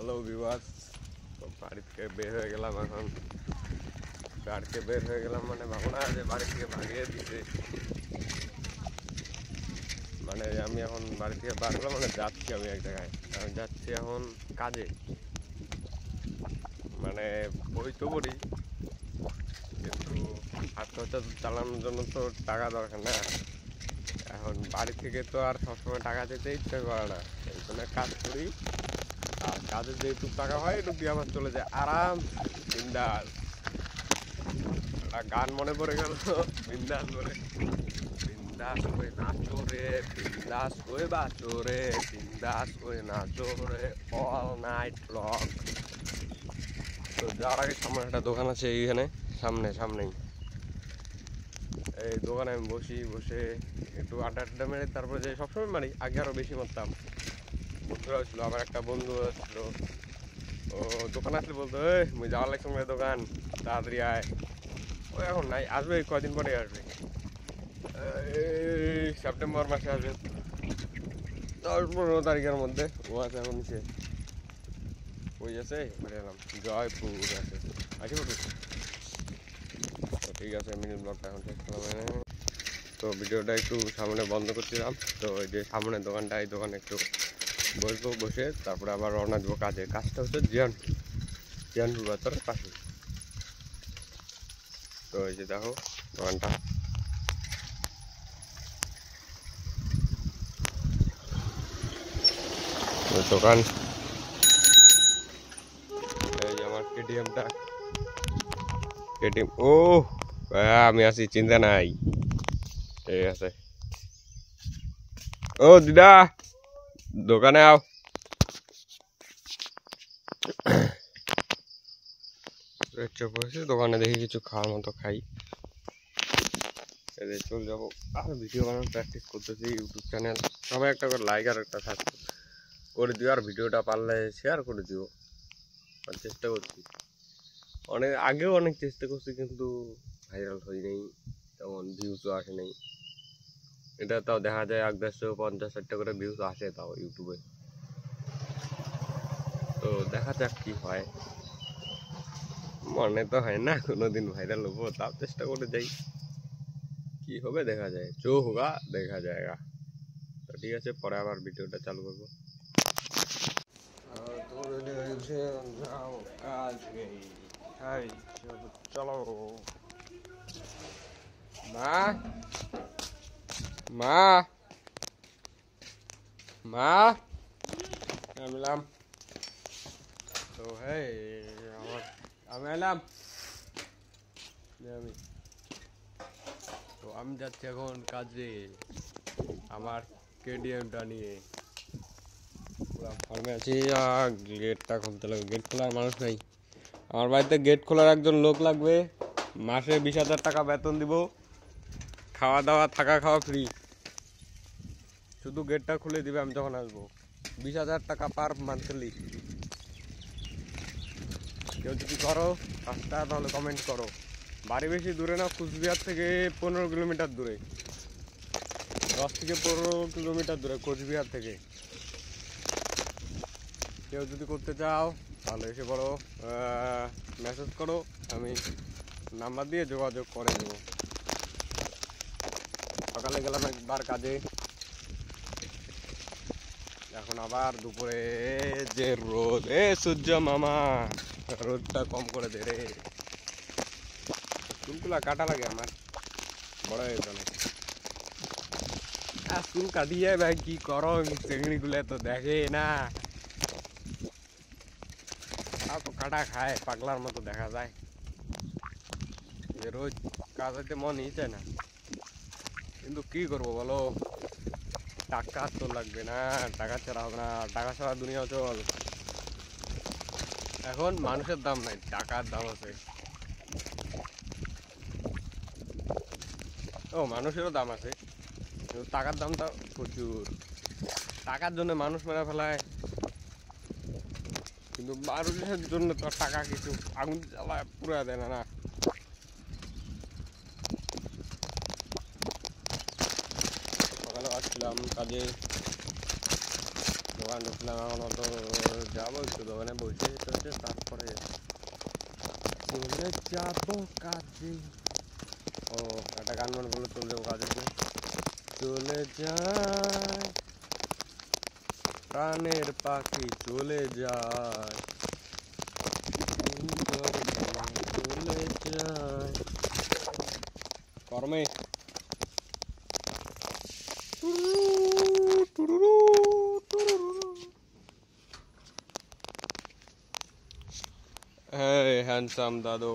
Hello viewers, তো বাড়ি থেকে বের হয়ে গেলাম। এখন বাড়িতে বের হয়ে গেলাম মানে ভাবো না যে বাড়ি থেকে ভাগিয়ে দিতে, মানে আমি এখন বাড়ি থেকে বার হলাম, মানে যাচ্ছি আমি এক জায়গায়। আমি যাচ্ছি এখন কাজে, মানে বই তো পড়ি, কিন্তু হাত খরচা চালানোর জন্য তো টাকা দরকার না। এখন বাড়ি থেকে তো আর সবসময় টাকা দিতে ইচ্ছা করে না, এই জন্য কাজ করি। আর কাজে যেহেতু টাকা হয় একটু দিয়ে আমার চলে যায় আরাম বিন্দাস। একটা গান মনে পড়ে গেল, বিন্দাস বলে, বিন্দাস হয়ে নাচো রে, বিন্দাস হয়ে বাঁচো রে, বিন্দাস হয়ে নাচো রে, অল নাইট লং। তো যাওয়ার আগে সামনে একটা দোকান আছে, এইখানে সামনেই এই দোকানে আমি বসে একটু আড্ডা মেরে তারপরে যে সবসময় মারি, আগে আরো বেশি মারতাম। বন্ধুরাও ছিল, আবার একটা বন্ধু ছিল, ও দোকান আসলে বলতো ওই যাওয়ার লাগছে দোকান, তাড়াতাড়ি আয়। ও এখন নাই, আসবে কয়দিন পরে আসবে, সেপ্টেম্বর মাসে আসবে, 10-15 তারিখের মধ্যে ও আছে। এখন নিচে ওই আছে, এলাম জয়পুর আছে, আসি বলুন। তো ঠিক আছে, মিনি ব্লগটা এখন শেষ করলাম। তো ভিডিওটা একটু সামনে বন্ধ করছিলাম। তো এই যে সামনের দোকানটা, এই দোকানে একটু বসবো, বসে তারপরে আবার রওনা দেবো কাজে। কাজটা হচ্ছে জিয়ানপুর বাজারের পাশে। তো এই যে দেখো দোকানটা, দোকান এই যে আমার কেটিএমটা, কেটিএম। ও আমি আছি, চিন্তা নাই, ঠিক আছে। ও দিদা, দোকানে আও। দোকানে দেখি কিছু খাওয়ার মতো খাই, চলে যাবো। আর ভিডিও বানানোর প্র্যাকটিস করতেছি, ইউটিউব চ্যানেল সবাই একটা করে লাইক আর একটা সাবস্ক্রাইব করে দিও, আর ভিডিওটা পারলে শেয়ার করে দিও। চেষ্টা করছি, আগেও অনেক চেষ্টা করছি, কিন্তু ভাইরাল হই নাই, তেমন ভিউজও আসে নাই। এটা তাও দেখা যায় 150-150 করে ভিউজ আসে তাও ইউটিউবে। তো দেখা যাক কি হয়, মনে তো হয় না কোনোদিন ভাইরাল হবো, তাও চেষ্টা করে যাই, কি হবে দেখা যায়, जो होगा দেখা जाएगा। তো ঠিক আছে, পরে আবার ভিডিওটা চালু করবো। চলো মা, মা, মা, এলাম। তো হ্যাঁ, আমি এলাম, তো আমি যাচ্ছি এখন কাজে আমার কেটিএমটা নিয়ে। পুরো ফার্মে আছি, গেটটা খুলতে লাগবে, গেট খোলার মানুষ নাই আমার বাড়িতে। গেট খোলার একজন লোক লাগবে, মাসে 20,000 টাকা বেতন দিব, খাওয়া দাওয়া থাকা খাওয়া ফ্রি, শুধু গেটটা খুলে দিবে আমি যখন আসবো। 20,000 টাকা পার মান্থলি। কেউ যদি করো কাজটা তাহলে কমেন্ট করো। বাড়ি বেশি দূরে না, কোচবিহার থেকে 15 কিলোমিটার দূরে, 10 থেকে 15 কিলোমিটার দূরে কোচবিহার থেকে। কেউ যদি করতে চাও তাহলে এসে বলো, মেসেজ করো, আমি নাম্বার দিয়ে যোগাযোগ করে দেবো। সকালে গেলাম একবার কাজে, এখন আবার দুপুরে যে রোদ, সূর্য মামা রোদটা কম করে দে রে। চুলগুলা কাটা লাগে আমার, বড় হয়ে গেল। চুল কাটিয়ে ভাই কি করো, চেংড়িগুলো তো দেখে না, তো কাটা খায়, পাগলার মতো দেখা যায়। রোজ কাজ হইতে মন ইচ্ছে না, কিন্তু কি করবো বলো, টাকা তো লাগবে না, টাকা ছাড়া হবে না, টাকা ছাড়া দুনিয়া চল। এখন মানুষের দাম নাই, টাকার দাম আছে। ও মানুষেরও দাম আছে, কিন্তু টাকার দামটা প্রচুর। টাকার জন্য মানুষ মেরে ফেলায়, কিন্তু মানুষের জন্য তো টাকা কিছু আগুন জ্বালায় পুরা দেয় না। সকালে আসছিলাম কাজে, দোকান দোকান ঢুকলাম, এখনো তো যাবো একটু দোকানে বসে টসে তারপরে চলে যাবো কাজে। ও একটা গান মনে বলে চলে যাবো কাজে, চলে যায় প্রাণের পাখি চলে যায়, সুন্দর চলে যায় কর্মে। Hey, handsome Dado.